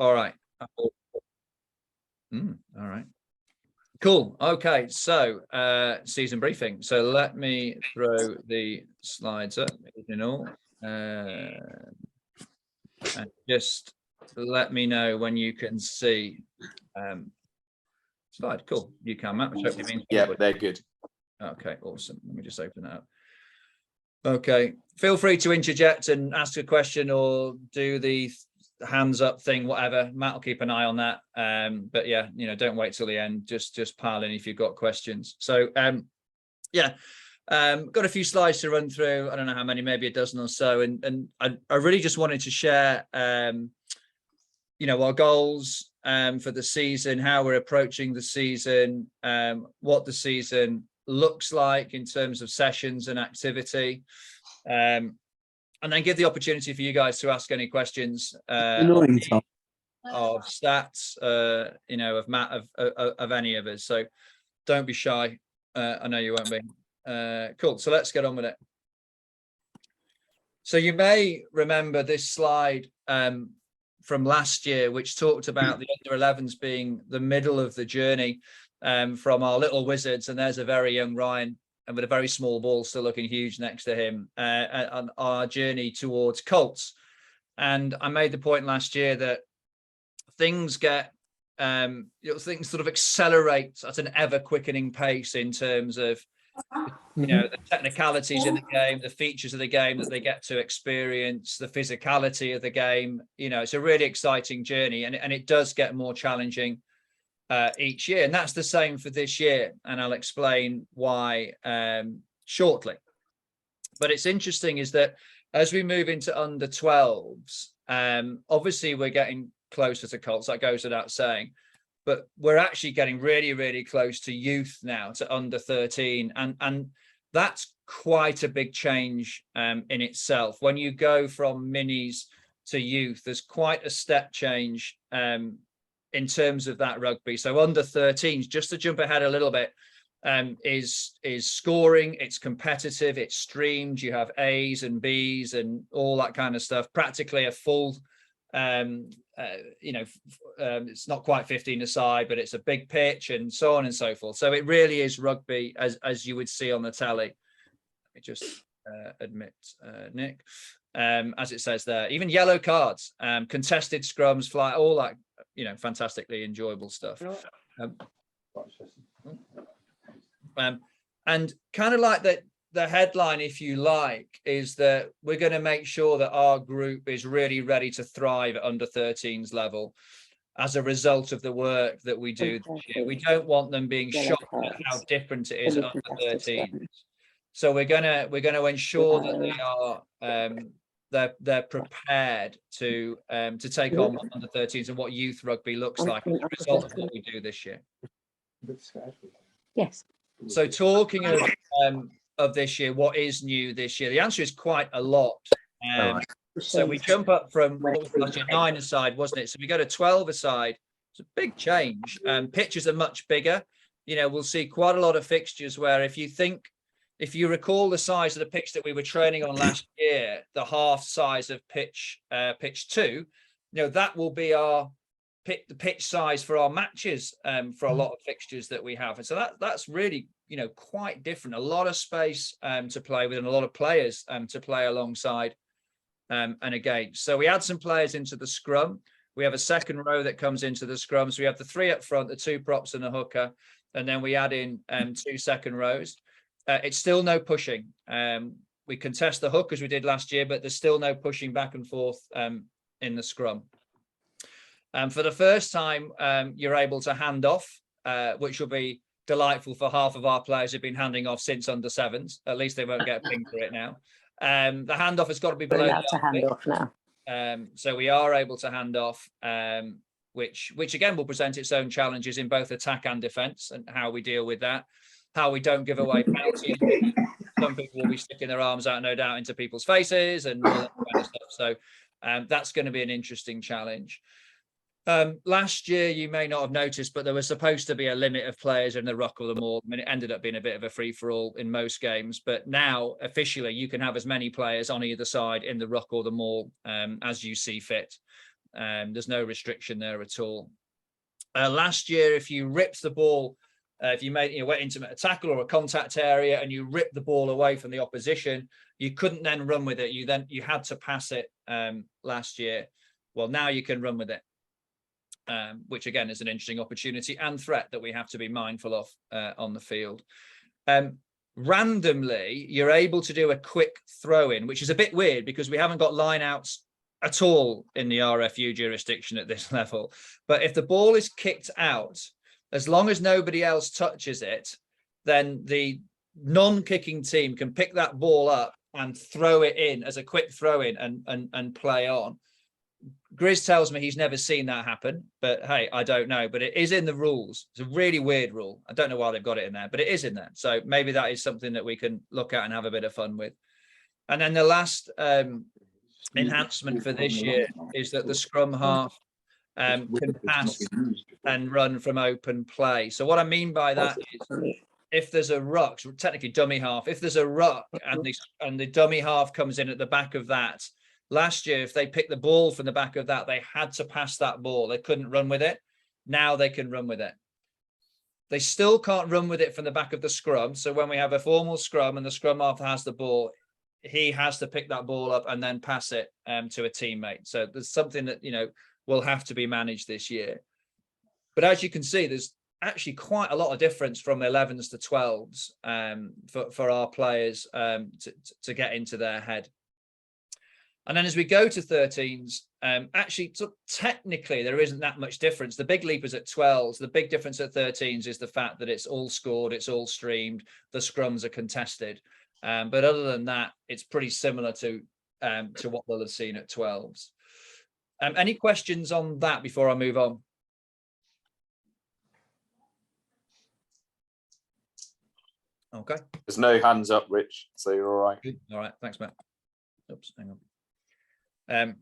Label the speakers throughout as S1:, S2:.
S1: All right. All right. Cool. Okay. So season briefing. So let me throw the slides up, and just let me know when you can see slide. Cool. You can, Matt, which hopefully means
S2: they're good.
S1: Okay, awesome. Let me just open that up. Okay, feel free to interject and ask a question or do the hands up thing, whatever. Matt will keep an eye on that. But yeah, don't wait till the end. Just pile in if you've got questions. So got a few slides to run through. I don't know how many, maybe a dozen or so. And I really just wanted to share our goals for the season, how we're approaching the season, what the season looks like in terms of sessions and activity, and then give the opportunity for you guys to ask any questions of stats, of Matt, of any of us. So don't be shy. I know you won't be. Cool. So let's get on with it. So you may remember this slide from last year, which talked about the under-11s being the middle of the journey from our little wizards, and there's a very young Ryan, and with a very small ball still looking huge next to him, on our journey towards Colts. And I made the point last year that things get, things sort of accelerate at an ever quickening pace in terms of the technicalities in the game, the features of the game that they get to experience, the physicality of the game. It's a really exciting journey, and it does get more challenging each year. And that's the same for this year. And I'll explain why shortly. But it's interesting is that as we move into under 12s, obviously we're getting closer to Colts, that goes without saying. But we're actually getting really, really close to youth now, to under 13. And that's quite a big change in itself. When you go from minis to youth, there's quite a step change in terms of that rugby. So under 13s, just to jump ahead a little bit, is scoring, it's competitive, it's streamed, you have A's and B's and all that kind of stuff, practically a full it's not quite 15 aside, but it's a big pitch and so on and so forth. So it really is rugby as you would see on the telly. Let me just admit, Nick, as it says there, even yellow cards, contested scrums, fly, all that, fantastically enjoyable stuff. And kind of like that, the headline, if you like, is that we're going to make sure that our group is really ready to thrive at under 13s level as a result of the work that we do this year. We don't want them being shocked at how different it is at under 13s. So we're going to ensure that they are they're prepared to take on under 13s and what youth rugby looks like as a result of what we do this year.
S3: Yes.
S1: So talking of this year, what is new this year? The answer is quite a lot. So we jump up from what was last year, 9 aside, wasn't it? So we go to 12 aside. It's a big change. Pitches are much bigger. We'll see quite a lot of fixtures where if you recall the size of the pitch that we were training on last year, the half size of pitch 2, that will be the pitch size for our matches for a lot of fixtures that we have. And so that's really quite different, a lot of space to play with and a lot of players to play alongside and against. So we add some players into the scrum. We have a second row that comes into the scrum. So we have the 3 up front, the 2 props and a hooker, and then we add in 2 second rows. It's still no pushing. We contest the hook as we did last year, but there's still no pushing back and forth in the scrum. For the first time, you're able to hand off, which will be delightful for half of our players who've been handing off since under 7s. At least they won't get a ping for it now. The handoff has got to be below.
S3: We're allowed to hand off now.
S1: So we are able to hand off, which again will present its own challenges in both attack and defence, and how we deal with that, how we don't give away penalties. Some people will be sticking their arms out, no doubt, into people's faces and all that kind of stuff. So that's going to be an interesting challenge. Last year, you may not have noticed, but there was supposed to be a limit of players in the ruck or the maul. I mean, it ended up being a bit of a free-for-all in most games, but now officially you can have as many players on either side in the ruck or the maul as you see fit. There's no restriction there at all. Last year, if you ripped the ball, if you went into a tackle or a contact area and you ripped the ball away from the opposition, you couldn't then run with it. You had to pass it last year. Well, now you can run with it, which again is an interesting opportunity and threat that we have to be mindful of on the field. Randomly, you're able to do a quick throw in, which is a bit weird because we haven't got line outs at all in the RFU jurisdiction at this level. But if the ball is kicked out, as long as nobody else touches it, then the non-kicking team can pick that ball up and throw it in as a quick throw in and play on. Grizz tells me he's never seen that happen, but hey, I don't know. But it is in the rules. It's a really weird rule. I don't know why they've got it in there, but it is in there. So maybe that is something that we can look at and have a bit of fun with. And then the last enhancement for this year is that the scrum half can pass and run from open play. So what I mean by that is if there's a ruck, technically dummy half, if there's a ruck and the dummy half comes in at the back of that, last year, if they picked the ball from the back of that, they had to pass that ball. They couldn't run with it. Now they can run with it. They still can't run with it from the back of the scrum. So when we have a formal scrum and the scrum half has the ball, he has to pick that ball up and then pass it to a teammate. So there's something that, will have to be managed this year. But as you can see, there's actually quite a lot of difference from 11s to 12s for our players to get into their head. And then as we go to 13s, actually, technically, there isn't that much difference. The big leap is at 12s. The big difference at 13s is the fact that it's all scored, it's all streamed, the scrums are contested. But other than that, it's pretty similar to what we'll have seen at 12s. Any questions on that before I move on? Okay.
S2: There's no hands up, Rich, so you're all right.
S1: Good. All right, thanks, Matt. Oops, hang on. Is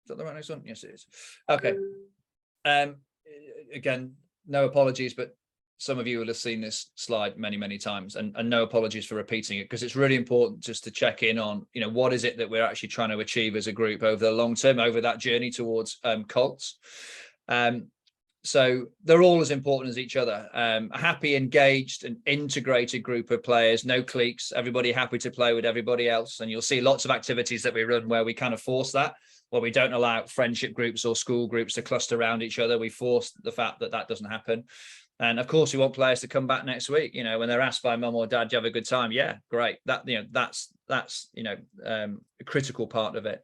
S1: that the right next one? Yes, it is. Okay. Again, no apologies, but some of you will have seen this slide many, many times, and no apologies for repeating it, because it's really important just to check in on, what is it that we're actually trying to achieve as a group over the long term, over that journey towards Colts. So they're all as important as each other. A happy, engaged and integrated group of players, no cliques, everybody happy to play with everybody else. And you'll see lots of activities that we run where we kind of force that, where we don't allow friendship groups or school groups to cluster around each other. We force the fact that that doesn't happen. And of course, we want players to come back next week. When they're asked by mum or dad, "Do you have a good time?" Yeah, great. That that's a critical part of it.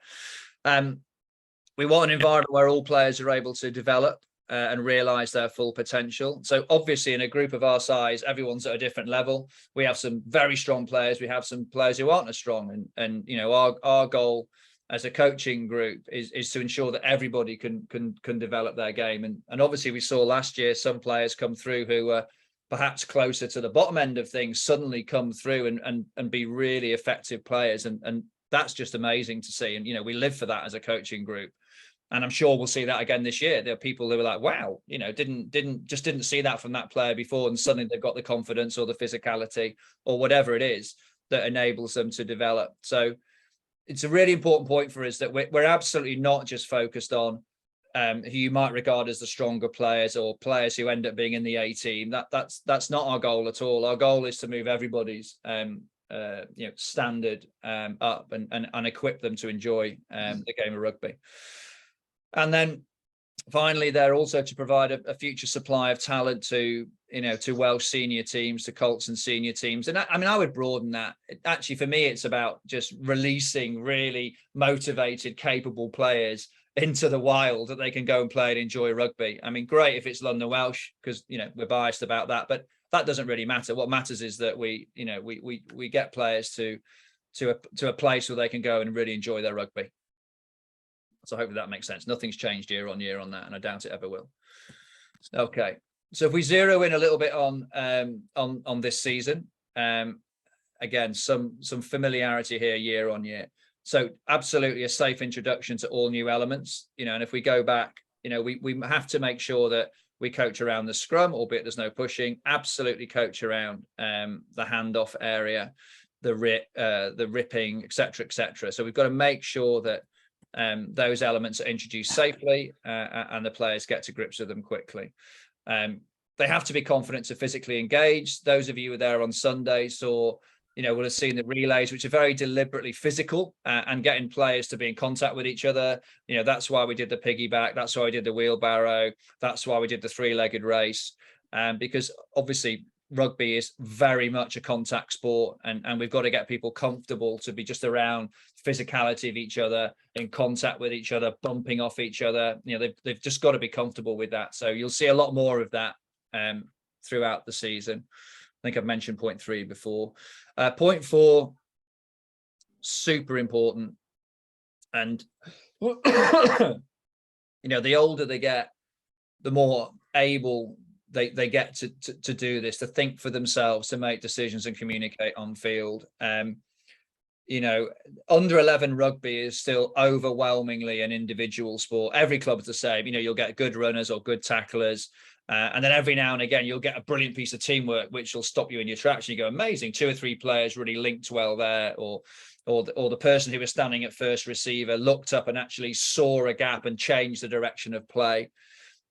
S1: We want an environment where all players are able to develop and realize their full potential. So obviously, in a group of our size, everyone's at a different level. We have some very strong players. We have some players who aren't as strong. And our goal as a coaching group is to ensure that everybody can develop their game. And obviously we saw last year some players come through who were perhaps closer to the bottom end of things suddenly come through and be really effective players. And that's just amazing to see. And, we live for that as a coaching group. And I'm sure we'll see that again this year. There are people who are like, wow, didn't see that from that player before. And suddenly they've got the confidence or the physicality or whatever it is that enables them to develop. So it's a really important point for us that we're absolutely not just focused on who you might regard as the stronger players or players who end up being in the A team. That's not our goal at all. Our goal is to move everybody's standard up and equip them to enjoy the game of rugby. And then finally, they're also to provide a future supply of talent to Welsh senior teams, to Colts and senior teams. And I would broaden that. Actually, for me, it's about just releasing really motivated, capable players into the wild that they can go and play and enjoy rugby. I mean, great if it's London Welsh, because, we're biased about that, but that doesn't really matter. What matters is that we get players to a place where they can go and really enjoy their rugby. So hopefully that makes sense. Nothing's changed year on year on that, and I doubt it ever will. Okay. So if we zero in a little bit on this season, again, some familiarity here year on year. So absolutely a safe introduction to all new elements, and if we go back, we have to make sure that we coach around the scrum, albeit there's no pushing, absolutely coach around the handoff area, the ripping, et cetera, et cetera. So we've got to make sure that those elements are introduced safely and the players get to grips with them quickly. They have to be confident to physically engage. Those of you who were there on Sunday saw, will have seen the relays, which are very deliberately physical and getting players to be in contact with each other. That's why we did the piggyback. That's why we did the wheelbarrow. That's why we did the three-legged race. Because obviously rugby is very much a contact sport, and we've got to get people comfortable to be just around physicality of each other, in contact with each other, bumping off each other. They've just got to be comfortable with that. So you'll see a lot more of that throughout the season. I think I've mentioned point 3 before. Point 4, super important. And, the older they get, the more able they get to do this, to think for themselves, to make decisions and communicate on field. Under 11 rugby is still overwhelmingly an individual sport. Every club's the same. You'll get good runners or good tacklers. And then every now and again, you'll get a brilliant piece of teamwork, which will stop you in your tracks. And you go, amazing, 2 or 3 players really linked well there. Or the person who was standing at first receiver looked up and actually saw a gap and changed the direction of play.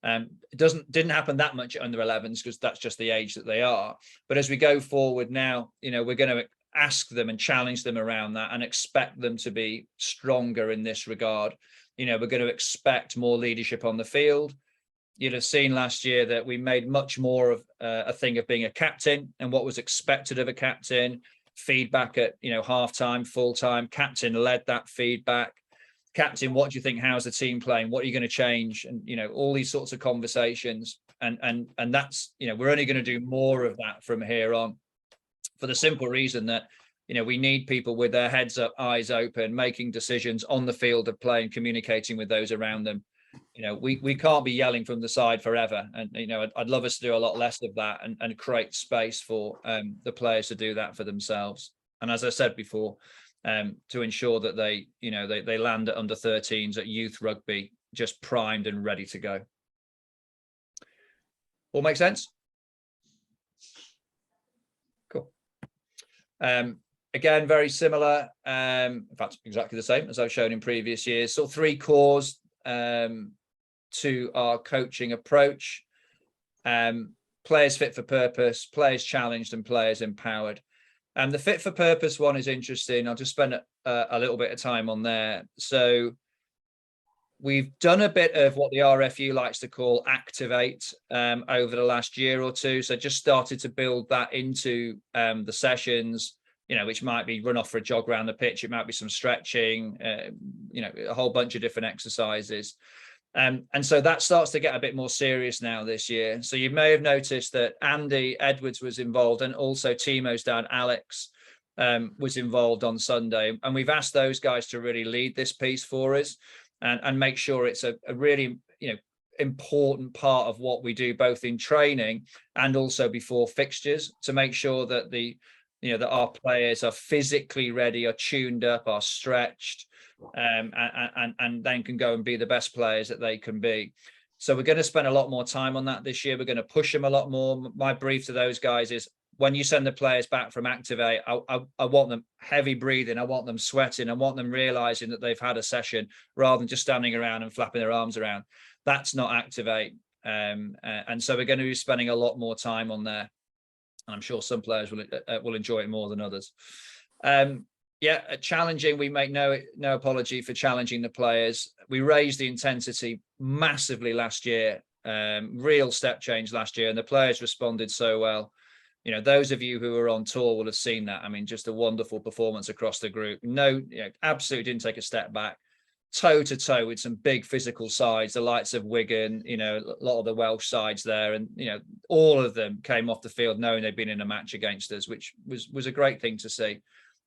S1: It didn't happen that much at under 11s because that's just the age that they are. But as we go forward now, we're going to ask them and challenge them around that and expect them to be stronger in this regard. We're going to expect more leadership on the field. You'd have seen last year that we made much more of a thing of being a captain and what was expected of a captain. Feedback at halftime, full time. Captain led that feedback. Captain, what do you think? How's the team playing? What are you going to change? And all these sorts of conversations. And that's we're only going to do more of that from here on, for the simple reason that we need people with their heads up, eyes open, making decisions on the field of play and communicating with those around them. We can't be yelling from the side forever. And, I'd love us to do a lot less of that and create space for the players to do that for themselves. And as I said before, to ensure that they land at under 13s at youth rugby, just primed and ready to go. All make sense? Cool. Again, very similar. In fact, exactly the same as I've shown in previous years. So 3 cores to our coaching approach. Players fit for purpose, players challenged, and players empowered. And the fit for purpose one is interesting. I'll just spend a little bit of time on there. So we've done a bit of what the RFU likes to call activate over the last year or two. So just started to build that into the sessions, which might be run off for a jog around the pitch. It might be some stretching, a whole bunch of different exercises. And so that starts to get a bit more serious now this year. So you may have noticed that Andy Edwards was involved, and also Timo's dad, Alex, was involved on Sunday. And we've asked those guys to really lead this piece for us and make sure it's a really, important part of what we do, both in training and also before fixtures, to make sure that that our players are physically ready, are tuned up, are stretched, and then can go and be the best players that they can be. So we're going to spend a lot more time on that this year. We're going to push them a lot more. My brief to those guys is, when you send the players back from activate, I want them heavy breathing. I want them sweating. I want them realizing that they've had a session, rather than just standing around and flapping their arms around. That's not activate. And so we're going to be spending a lot more time on there. And I'm sure some players will enjoy it more than others. Challenging. We make no apology for challenging the players. We raised the intensity massively last year, real step change last year, and the players responded so well. Those of you who were on tour will have seen that. I mean, just a wonderful performance across the group. Absolutely didn't take a step back. Toe to toe with some big physical sides, the likes of Wigan, a lot of the Welsh sides there, and all of them came off the field knowing they'd been in a match against us, which was a great thing to see.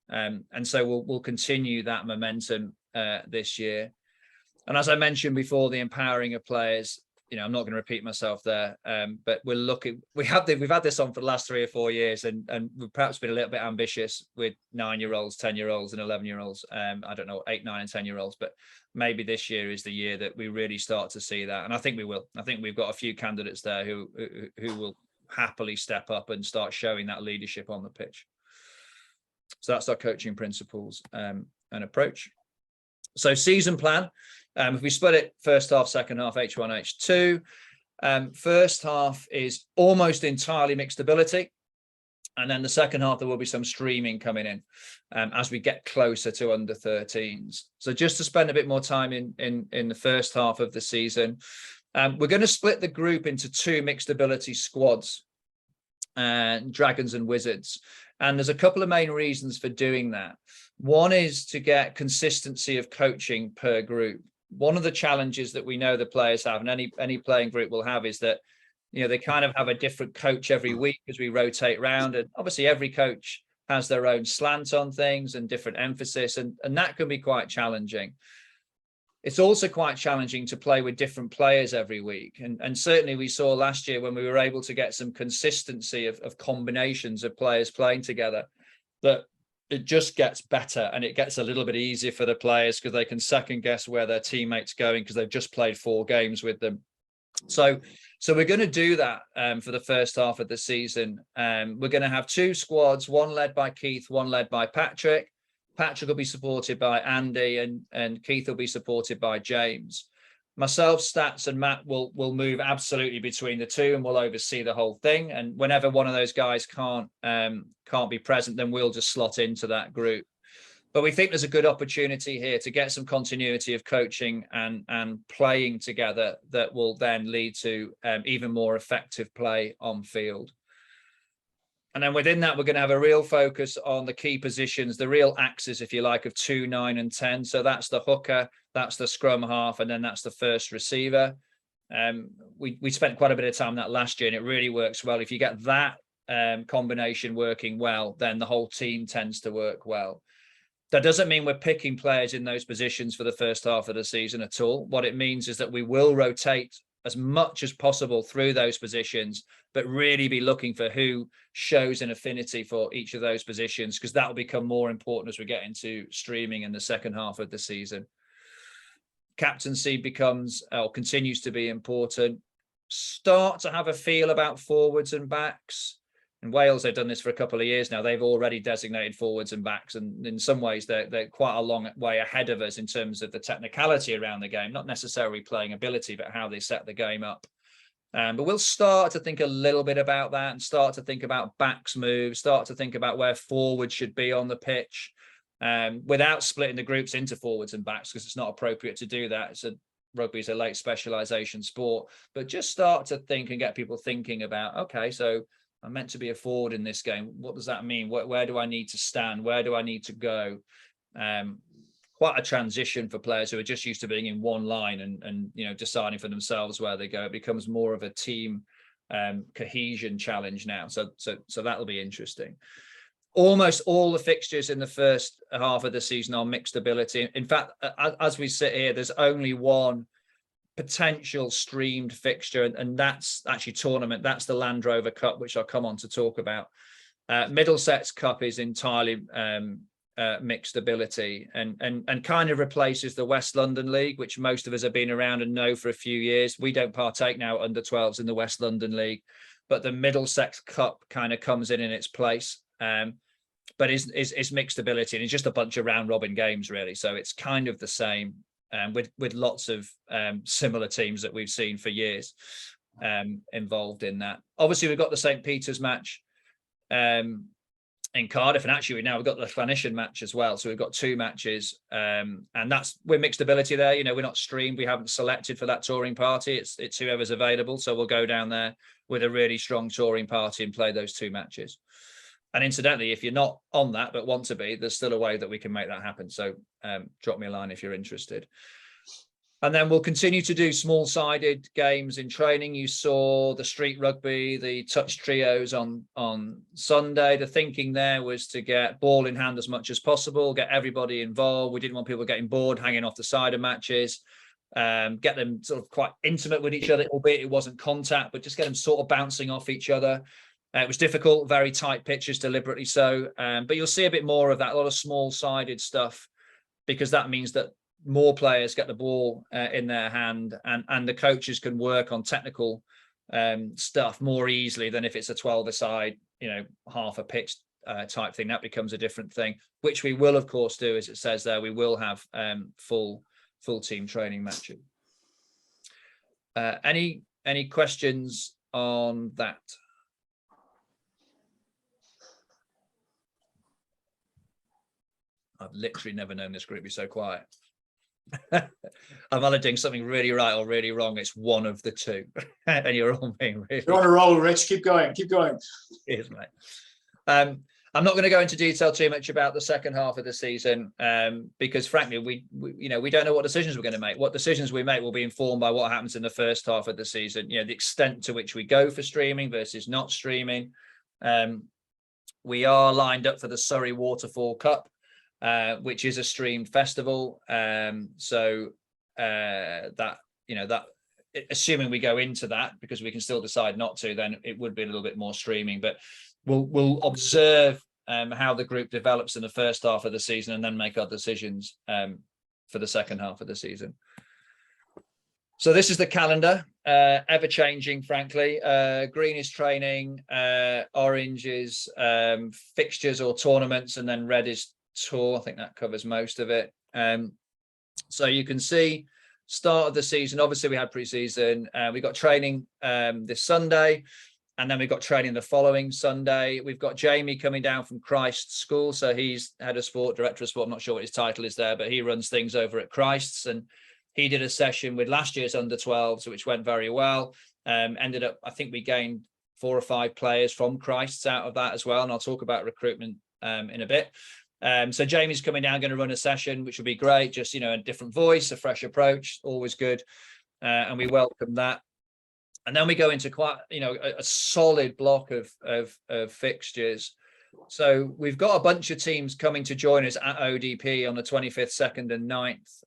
S1: And so we'll continue that momentum this year. And as I mentioned before, the empowering of players. I'm not going to repeat myself there, but we've had this on for the last 3 or 4 years, and we've perhaps been a little bit ambitious with 9-year-olds, 10-year-olds, and 11-year-olds. I don't know, 8, 9, and 10-year-olds, but maybe this year is the year that we really start to see that, and I think we will. I think we've got a few candidates there who will happily step up and start showing that leadership on the pitch. So that's our coaching principles and approach. So season plan, if we split it first half, second half, H1, H2, first half is almost entirely mixed ability. And then the second half, there will be some streaming coming in as we get closer to under 13s. So just to spend a bit more time in the first half of the season, we're going to split the group into 2 mixed ability squads, Dragons and Wizards. And there's a couple of main reasons for doing that. One is to get consistency of coaching per group. One of the challenges that we know the players have, and any playing group will have, is that they kind of have a different coach every week as we rotate around. And obviously every coach has their own slant on things and different emphasis, and that can be quite challenging. It's also quite challenging to play with different players every week. And certainly we saw last year when we were able to get some consistency of combinations of players playing together, that it just gets better and it gets a little bit easier for the players because they can second guess where their teammates going because they've just played 4 games with them. So we're going to do that for the first half of the season. We're going to have 2 squads, one led by Keith, one led by Patrick. Patrick will be supported by Andy and Keith will be supported by James. Myself, Stats and Matt will move absolutely between the 2 and we'll oversee the whole thing. And whenever one of those guys can't be present, then we'll just slot into that group. But we think there's a good opportunity here to get some continuity of coaching and playing together that will then lead to even more effective play on field. And then within that, we're going to have a real focus on the key positions, the real axes, if you like, of 2, 9 and 10. So that's the hooker, that's the scrum half, and then that's the first receiver. We spent quite a bit of time on that last year and it really works well. If you get that combination working well, then the whole team tends to work well. That doesn't mean we're picking players in those positions for the first half of the season at all. What it means is that we will rotate as much as possible through those positions, but really be looking for who shows an affinity for each of those positions, because that will become more important as we get into streaming in the second half of the season. Captaincy becomes or continues to be important. Start to have a feel about forwards and backs. In Wales, they've done this for a couple of years now. They've already designated forwards and backs, and in some ways they're quite a long way ahead of us in terms of the technicality around the game, not necessarily playing ability, but how they set the game up. But we'll start to think a little bit about that and start to think about backs moves, start to think about where forwards should be on the pitch, without splitting the groups into forwards and backs, because it's not appropriate to do that. Rugby is a late specialisation sport, but just start to think and get people thinking about, okay, so I'm meant to be a forward in this game. What does that mean? Where do I need to stand? Where do I need to go? Quite a transition for players who are just used to being in one line and deciding for themselves where they go. It becomes more of a team cohesion challenge now. So that'll be interesting. Almost all the fixtures in the first half of the season are mixed ability. In fact, as we sit here, there's only one potential streamed fixture, and that's actually tournament. That's the Land Rover Cup, which I'll come on to talk about. Middlesex Cup is entirely mixed ability and kind of replaces the West London League, which most of us have been around and know for a few years. We don't partake now under 12s in the West London League, but the Middlesex Cup kind of comes in its place. But is mixed ability, and it's just a bunch of round robin games really. So it's kind of the same with lots of similar teams that we've seen for years involved in that. Obviously, we've got the St. Peter's match in Cardiff, and actually we've got the Llanishen match as well. So we've got 2 matches, and we're mixed ability there. We're not streamed. We haven't selected for that touring party. It's whoever's available. So we'll go down there with a really strong touring party and play those 2 matches. And incidentally, if you're not on that but want to be, there's still a way that we can make that happen. So drop me a line if you're interested. And then we'll continue to do small-sided games in training. You saw the street rugby, the touch trios on Sunday. The thinking there was to get ball in hand as much as possible, get everybody involved. We didn't want people getting bored, hanging off the side of matches, get them sort of quite intimate with each other, albeit it wasn't contact, but just get them sort of bouncing off each other. It was difficult, very tight pitches, deliberately so. But you'll see a bit more of that, a lot of small-sided stuff, because that means that more players get the ball in their hand, and the coaches can work on technical stuff more easily than if it's a 12-a-side, half a pitch type thing, that becomes a different thing, which we will of course do. As it says there, we will have full team training matches. Any questions on that? I've literally never known this group be so quiet. I'm either doing something really right or really wrong. It's one of the two. And you're all being really...
S4: You're on a roll, Rich. Keep going. Keep going.
S1: Cheers, mate. I'm not going to go into detail too much about the second half of the season because, frankly, we don't know what decisions we're going to make. What decisions we make will be informed by what happens in the first half of the season. You know, the extent to which we go for streaming versus not streaming. We are lined up for the Surrey Waterfall Cup, which is a streamed festival. Assuming we go into that, because we can still decide not to, then it would be a little bit more streaming. But we'll observe how the group develops in the first half of the season and then make our decisions for the second half of the season. So this is the calendar, ever changing, frankly. Green is training, orange is fixtures or tournaments, and then red is tour. I think that covers most of it. So you can see start of the season, obviously we had pre-season, we got training this Sunday, and then we've got training the following Sunday. We've got Jamie coming down from Christ's School. So he's head of sport, director of sport. I'm not sure what his title is there, but he runs things over at Christ's. And he did a session with last year's under 12s, which went very well. Ended up, I think we gained 4 or 5 players from Christ's out of that as well. And I'll talk about recruitment in a bit. So Jamie's coming down, going to run a session, which will be great. Just, a different voice, a fresh approach, always good. And we welcome that. And then we go into quite, a solid block of fixtures. So we've got a bunch of teams coming to join us at ODP on the 25th, 2nd and 9th.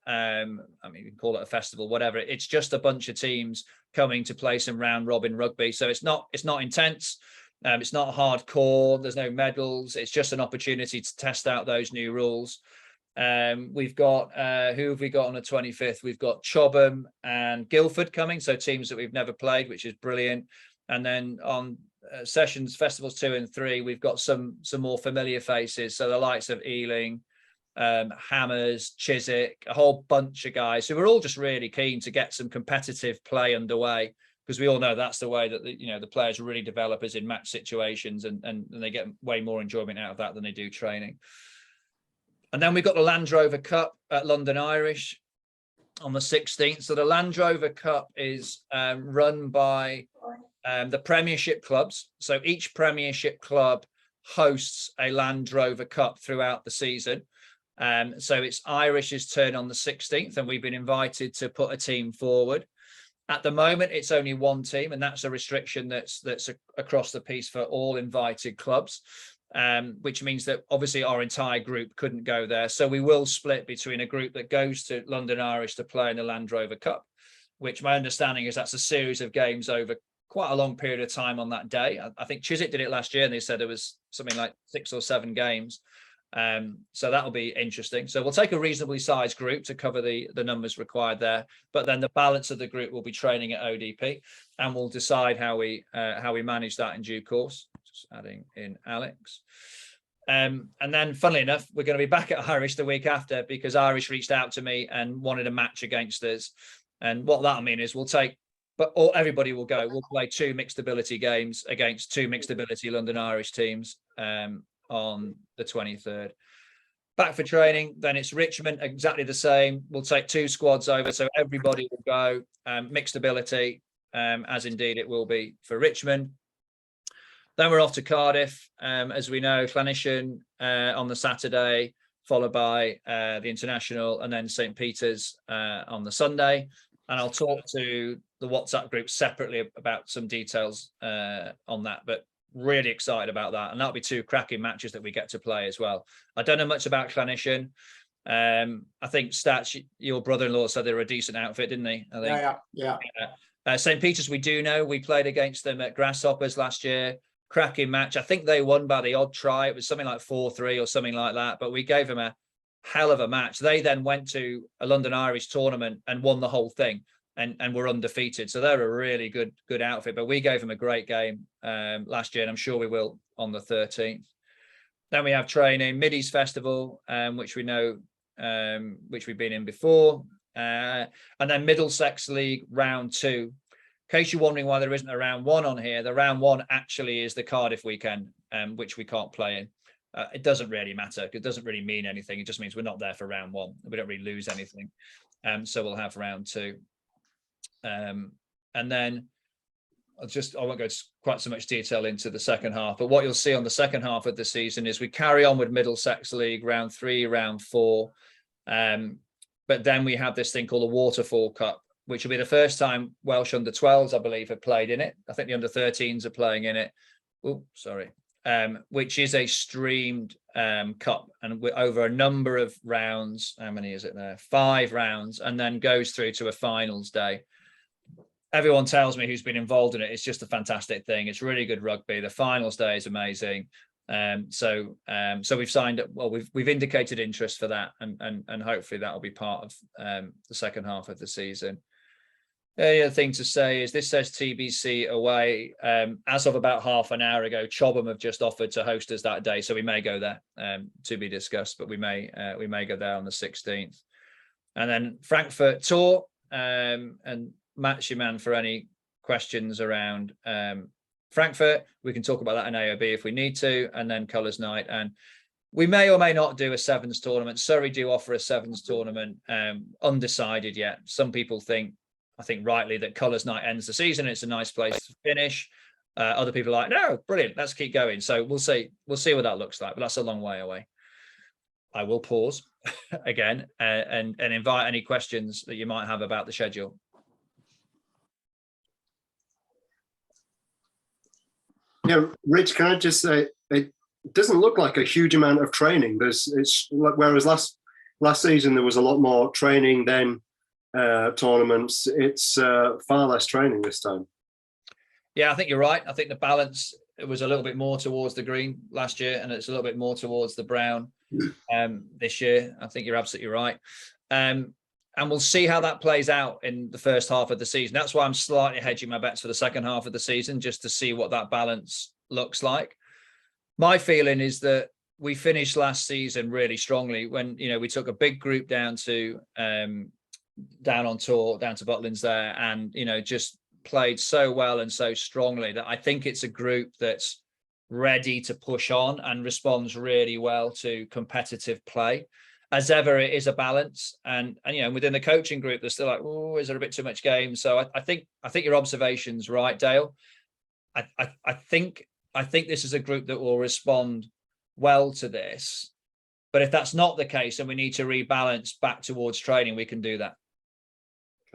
S1: You can call it a festival, whatever. It's just a bunch of teams coming to play some round robin rugby. So it's not intense. It's not hardcore. There's no medals. It's just an opportunity to test out those new rules. We've got who have we got on the 25th? We've got Chobham and Guildford coming, so teams that we've never played, which is brilliant. And then on sessions, festivals 2 and 3, we've got some more familiar faces, so the likes of Ealing, Hammers, Chiswick, a whole bunch of guys who are all just really keen to get some competitive play underway, because we all know that's the way that the players really develop, is in match situations, and they get way more enjoyment out of that than they do training. And then we've got the Land Rover Cup at London Irish on the 16th. So the Land Rover Cup is run by the Premiership clubs. So each Premiership club hosts a Land Rover Cup throughout the season. So it's Irish's turn on the 16th, and we've been invited to put a team forward. At the moment, it's only one team, and that's a restriction that's across the piece for all invited clubs. Which means that obviously our entire group couldn't go there. So we will split between a group that goes to London Irish to play in the Land Rover Cup, which my understanding is that's a series of games over quite a long period of time on that day. I think Chiswick did it last year, and they said there was something like 6 or 7 games. So that'll be interesting. So we'll take a reasonably sized group to cover the numbers required there, but then the balance of the group will be training at ODP, and we'll decide how we manage that in due course. Just adding in Alex. And then funnily enough, we're going to be back at Irish the week after, because Irish reached out to me and wanted a match against us. And what that'll mean is everybody will go. We'll play 2 mixed ability games against 2 mixed ability London Irish teams on the 23rd. Back for training, then it's Richmond, exactly the same. We'll take 2 squads over, so everybody will go mixed ability, as indeed it will be for Richmond. Then we're off to Cardiff, as we know, Clannishan on the Saturday, followed by the International, and then St. Peter's on the Sunday. And I'll talk to the WhatsApp group separately about some details on that, but really excited about that. And that'll be 2 cracking matches that we get to play as well. I don't know much about Clannishan. I think Stats, your brother-in-law, said they were a decent outfit, didn't he? I think. Yeah. St. Peter's, we do know. We played against them at Grasshoppers last year. Cracking match. I think they won by the odd try. It was something like 4-3 or something like that, but we gave them a hell of a match. They then went to a London Irish tournament and won the whole thing, and were undefeated. So they're a really good outfit, but we gave them a great game last year, and I'm sure we will on the 13th. Then we have training, Middies Festival, which we know, which we've been in before. And then Middlesex League round 2. In case you're wondering why there isn't a round 1 on here, the round 1 actually is the Cardiff weekend, which we can't play in. It doesn't really matter. It doesn't really mean anything. It just means we're not there for round 1. We don't really lose anything. So we'll have round 2. And then I won't go quite so much detail into the second half, but what you'll see on the second half of the season is we carry on with Middlesex League, round 3, round 4. But then we have this thing called the Waterfall Cup, which will be the first time Welsh under-12s, I believe, have played in it. I think the under-13s are playing in it. Oh, sorry. Which is a streamed cup, and we're over a number of rounds. How many is it there? 5 rounds, and then goes through to a finals day. Everyone tells me who's been involved in it, it's just a fantastic thing. It's really good rugby. The finals day is amazing. So we've signed up. Well, we've indicated interest for that, and hopefully that will be part of the second half of the season. The other thing to say is this says TBC away. As of about half an hour ago, Chobham have just offered to host us that day, so we may go there, to be discussed. But we may go there on the 16th, and then Frankfurt tour. And Matt's your man for any questions around Frankfurt. We can talk about that in AOB if we need to, and then Colours Night. And we may or may not do a sevens tournament. Surrey do offer a sevens tournament, undecided yet. Some people think, I think rightly, that Colours Night ends the season. It's a nice place to finish. Other people are like, no, brilliant, let's keep going. So we'll see what that looks like, but that's a long way away. I will pause again and invite any questions that you might have about the schedule.
S5: Yeah, Rich, can I just say, it doesn't look like a huge amount of training. It's like, whereas last season there was a lot more training than tournaments. It's far less training this time.
S1: Yeah, I think you're right. I think the balance, it was a little bit more towards the green last year, and it's a little bit more towards the brown this year. I think you're absolutely right. And we'll see how that plays out in the first half of the season. That's why I'm slightly hedging my bets for the second half of the season, just to see what that balance looks like. My feeling is that we finished last season really strongly when, we took a big group down on tour, down to Butlins there, and, just played so well and so strongly that I think it's a group that's ready to push on and responds really well to competitive play. As ever, it is a balance, and within the coaching group, they're still like, oh, is there a bit too much game? So I think your observation's right, Dale. I think this is a group that will respond well to this. But if that's not the case, and we need to rebalance back towards training, we can do that.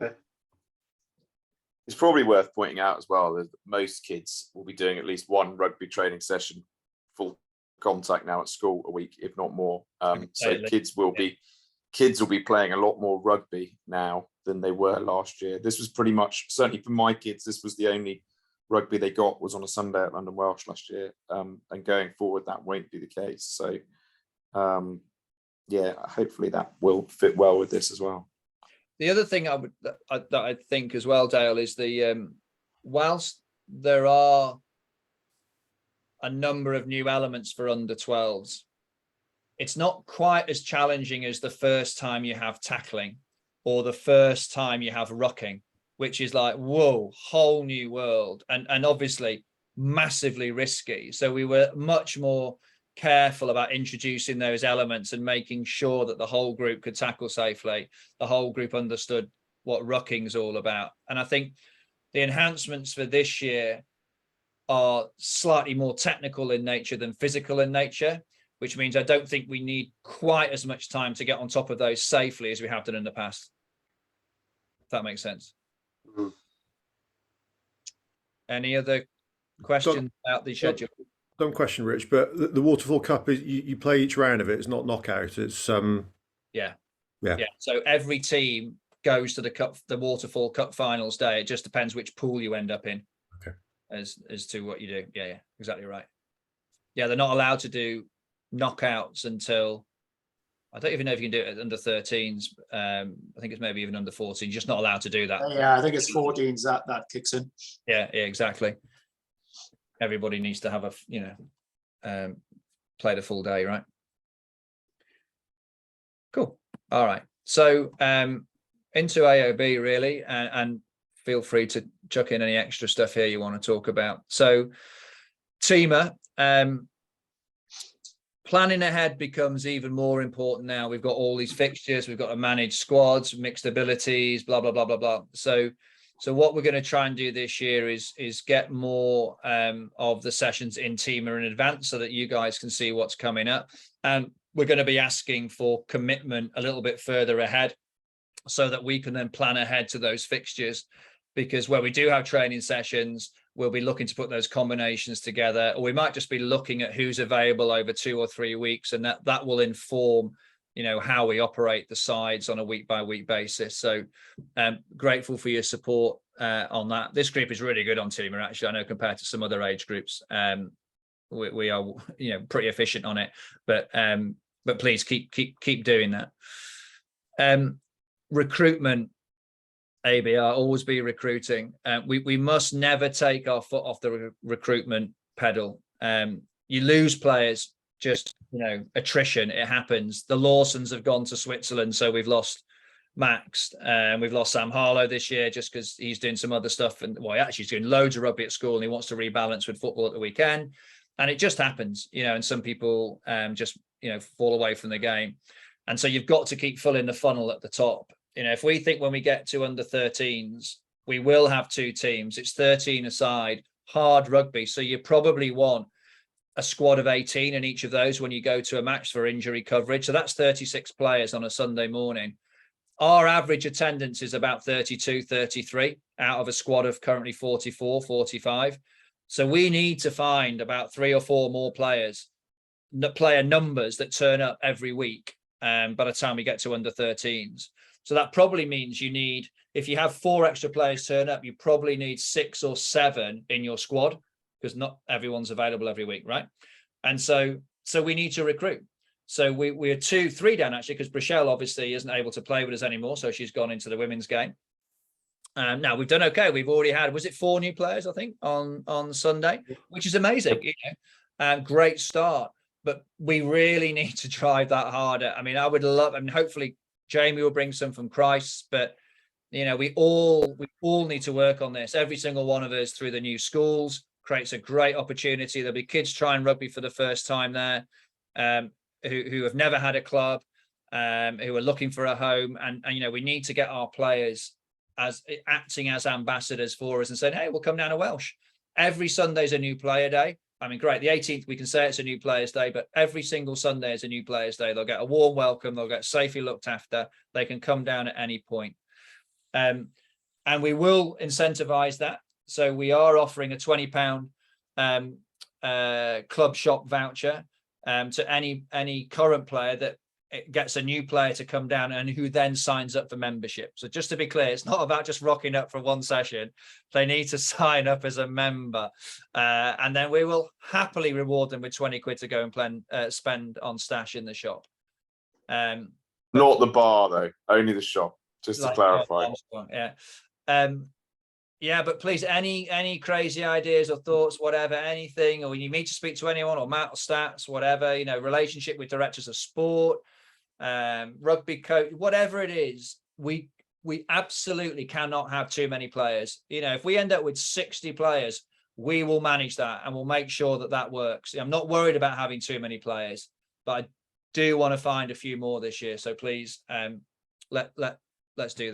S2: Okay. It's probably worth pointing out as well that most kids will be doing at least one rugby training session, full contact now at school a week, if not more. So kids will be playing a lot more rugby now than they were last year. This was pretty much, certainly for my kids, this was the only rugby they got was on a Sunday at London Welsh last year. And going forward, that won't be the case. So hopefully that will fit well with this as well.
S1: The other thing I think as well, Dale, is the whilst there are a number of new elements for under 12s, it's not quite as challenging as the first time you have tackling or the first time you have rucking, which is like, whoa, whole new world, and obviously massively risky. So we were much more careful about introducing those elements and making sure that the whole group could tackle safely. The whole group understood what rucking's all about. And I think the enhancements for this year are slightly more technical in nature than physical in nature, which means I don't think we need quite as much time to get on top of those safely as we have done in the past. If that makes sense. Mm-hmm. Any other questions about the schedule?
S6: Don't question, Rich, but the Waterfall Cup is you play each round of it. It's not knockout. It's
S1: yeah. So every team goes to the Waterfall Cup finals day. It just depends which pool you end up in.
S6: Okay.
S1: As to what you do. Yeah, exactly right. Yeah, they're not allowed to do knockouts until, I don't even know if you can do it at under 13s. I think it's maybe even under 14. Just not allowed to do that.
S4: Yeah, I think it's 14s that kicks in.
S1: Yeah, exactly. Everybody needs to have play the full day, right? Cool. All right. So into AOB really, and feel free to chuck in any extra stuff here you want to talk about. So Teamer, planning ahead becomes even more important now. We've got all these fixtures, we've got to manage squads, mixed abilities, blah, blah, blah, blah, blah. So what we're going to try and do this year is get more of the sessions in Teamer in advance so that you guys can see what's coming up. And we're going to be asking for commitment a little bit further ahead so that we can then plan ahead to those fixtures, because where we do have training sessions, we'll be looking to put those combinations together, or we might just be looking at who's available over 2 or 3 weeks, and that will inform, you know, how we operate the sides on a week by week basis. So grateful for your support on that. This group is really good on Teamer, actually. I know compared to some other age groups, we are, you know, pretty efficient on it, but please keep doing that. Recruitment, ABR, always be recruiting. We must never take our foot off the recruitment pedal. You lose players, just, you know, attrition, it happens. The Lawsons have gone to Switzerland, so we've lost Max, and we've lost Sam Harlow this year just because he's doing some other stuff, and well, actually he's doing loads of rugby at school and he wants to rebalance with football at the weekend, and it just happens, you know, and some people just, you know, fall away from the game. And so you've got to keep filling the funnel at the top. You know, if we think when we get to under 13s, we will have 2 teams, it's 13 aside, hard rugby. So you probably want a squad of 18 in each of those when you go to a match for injury coverage. So that's 36 players on a Sunday morning. Our average attendance is about 32, 33 out of a squad of currently 44, 45. So we need to find about 3 or 4 more players, player numbers that turn up every week by the time we get to under 13s. So that probably means you need, if you have 4 extra players turn up, you probably need 6 or 7 in your squad, because not everyone's available every week, right? And so we need to recruit. So we're 2, 3 down actually, because Brichelle obviously isn't able to play with us anymore, so she's gone into the women's game. Now we've done okay. We've already had, was it 4 new players, I think, on Sunday, which is amazing. You know, great start. But we really need to drive that harder. I mean, I would love, I mean, hopefully Jamie will bring some from Christ, but you know, we all need to work on this. Every single one of us through the new schools creates a great opportunity. There'll be kids trying rugby for the first time there, who have never had a club, who are looking for a home, and you know, we need to get our players as acting as ambassadors for us and saying, hey, we'll come down to Welsh. Every Sunday's a new player day. I mean, great, the 18th, we can say it's a new players day, but every single Sunday is a new players day. They'll get a warm welcome. They'll get safely looked after. They can come down at any point. And we will incentivize that. So we are offering a £20 club shop voucher to any current player that gets a new player to come down and who then signs up for membership. So just to be clear, it's not about just rocking up for one session. They need to sign up as a member, and then we will happily reward them with 20 quid to go and spend on stash in the shop.
S2: Not the bar though, only the shop, just to clarify.
S1: Yeah, but please, any crazy ideas or thoughts, whatever, anything, or you need to speak to anyone, or Matt or Stats, whatever, you know, relationship with directors of sport, rugby coach, whatever it is, we absolutely cannot have too many players. You know, if we end up with 60 players, we will manage that and we'll make sure that that works. I'm not worried about having too many players, but I do want to find a few more this year. So please, let's do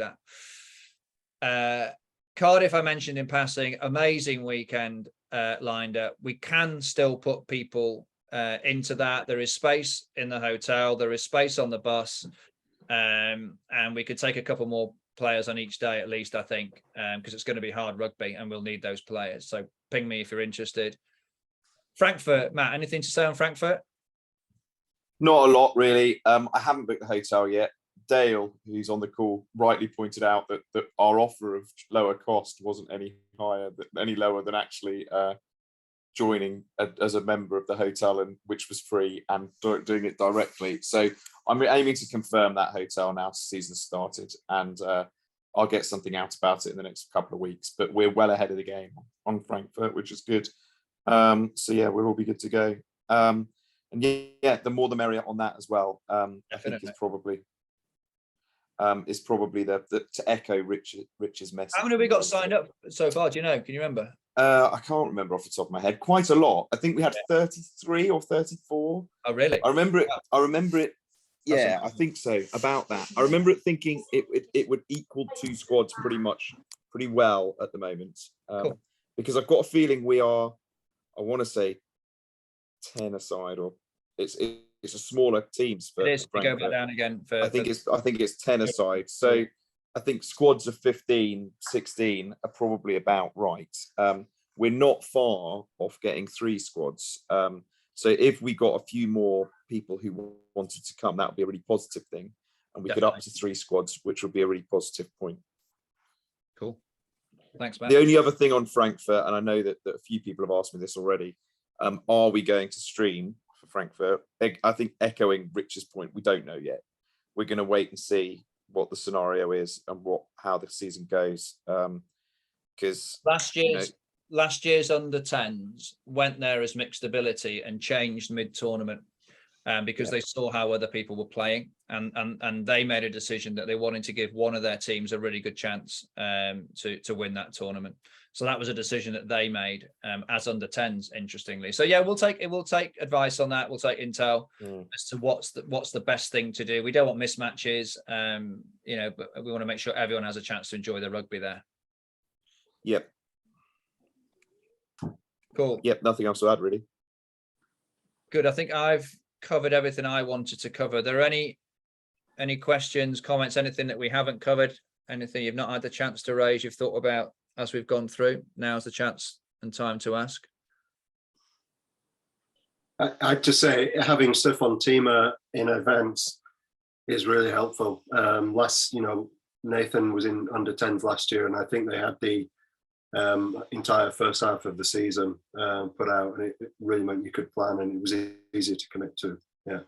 S1: that. Cardiff, I mentioned in passing, amazing weekend lined up. We can still put people into that. There is space in the hotel. There is space on the bus. And we could take a couple more players on each day at least, I think, because it's going to be hard rugby and we'll need those players. So ping me if you're interested. Frankfurt, Matt, anything to say on Frankfurt?
S2: Not a lot, really. I haven't booked the hotel yet. Dale, who's on the call, rightly pointed out that our offer of lower cost wasn't any lower than actually joining as a member of the hotel, and which was free, and doing it directly. So I'm aiming to confirm that hotel now. Season started, and I'll get something out about it in the next couple of weeks. But we're well ahead of the game on Frankfurt, which is good. So yeah, we'll all be good to go. And yeah, the more the merrier on that as well. I think
S1: Definitely.
S2: is probably the to echo Rich's message.
S1: How many have we got signed up so far? Do you know? Can you remember?
S2: I can't remember off the top of my head. Quite a lot. I think we had 33 or 34.
S1: Oh, really?
S2: I remember it. I remember it.
S1: That's
S2: Yeah, I think so. About that, I remember it thinking it would equal 2 squads pretty well at the moment.
S1: Cool.
S2: Because I've got a feeling we are. I want to say 10 aside, or it's a smaller teams.
S1: It is. We go back
S2: Frankfurt.
S1: down again. For
S2: I think it's 10 aside. So I think squads of 15, 16 are probably about right. We're not far off getting 3 squads. So if we got a few more people who wanted to come, that would be a really positive thing. And we could up to 3 squads, which would be a really positive point.
S1: Cool. Thanks, Matt.
S2: The only other thing on Frankfurt, and I know that a few people have asked me this already, are we going to stream for Frankfurt? I think echoing Rich's point, we don't know yet. We're going to wait and see what the scenario is and how the season goes. Because
S1: last year's under 10s went there as mixed ability and changed mid-tournament because they saw how other people were playing, and they made a decision that they wanted to give one of their teams a really good chance to win that tournament. So that was a decision that they made as under 10s, interestingly. So yeah, we'll take advice on that. We'll take intel as to what's the best thing to do. We don't want mismatches, but we want to make sure everyone has a chance to enjoy the rugby there.
S2: Yep.
S1: Cool.
S2: Yep. Nothing else to add, really.
S1: Good. I think I've covered everything I wanted to cover. Are there any questions, comments, anything that we haven't covered? Anything you've not had the chance to raise, you've thought about as we've gone through? Now's the chance and time to ask.
S5: I'd just say having Stefan Tima in events is really helpful. Nathan was in under 10s last year, and I think they had the entire first half of the season put out, and it really meant you could plan, and it was easy to commit to. Yeah.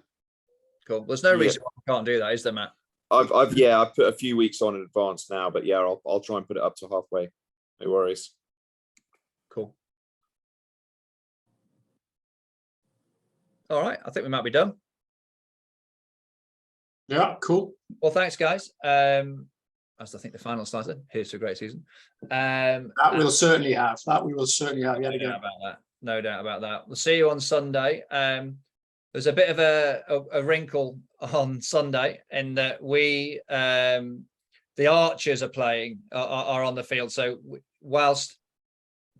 S1: Cool. There's no reason why we can't do that, is there, Matt?
S2: I've put a few weeks on in advance now, but yeah, I'll try and put it up to halfway. No worries.
S1: Cool. All right, I think we might be done.
S4: Yeah, cool.
S1: Well, thanks, guys. As I think the final slide said, here's to a great season.
S4: That we will certainly have yet again.
S1: No doubt about that. We'll see you on Sunday. There's a bit of a wrinkle on Sunday in that the Archers are on the field. So whilst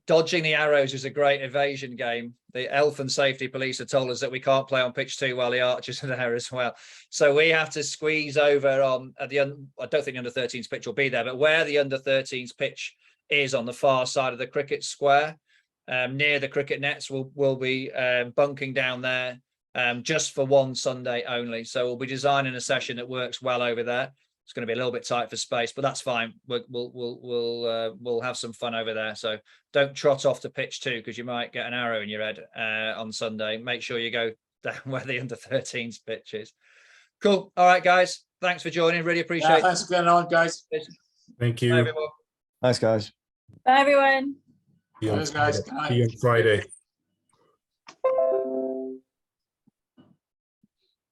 S1: dodging the arrows is a great evasion game, the Elf and Safety Police have told us that we can't play on pitch 2 while the Archers are there as well. So we have to squeeze over I don't think the under 13s pitch will be there, but where the under 13s pitch is on the far side of the cricket square, near the cricket nets, we'll be bunking down there just for one Sunday only. So we'll be designing a session that works well over there. It's going to be a little bit tight for space, but that's fine. We'll have some fun over there. So don't trot off to pitch 2 because you might get an arrow in your head on Sunday. Make sure you go down where the under 13s pitch is. Cool. All right, guys. Thanks for joining. Really appreciate it.
S4: Thanks for getting on, guys.
S7: Thank you.
S1: Bye, everyone.
S8: Thanks, guys.
S3: Bye, everyone.
S7: See you on
S4: Cheers, guys.
S7: Friday. See you on Friday.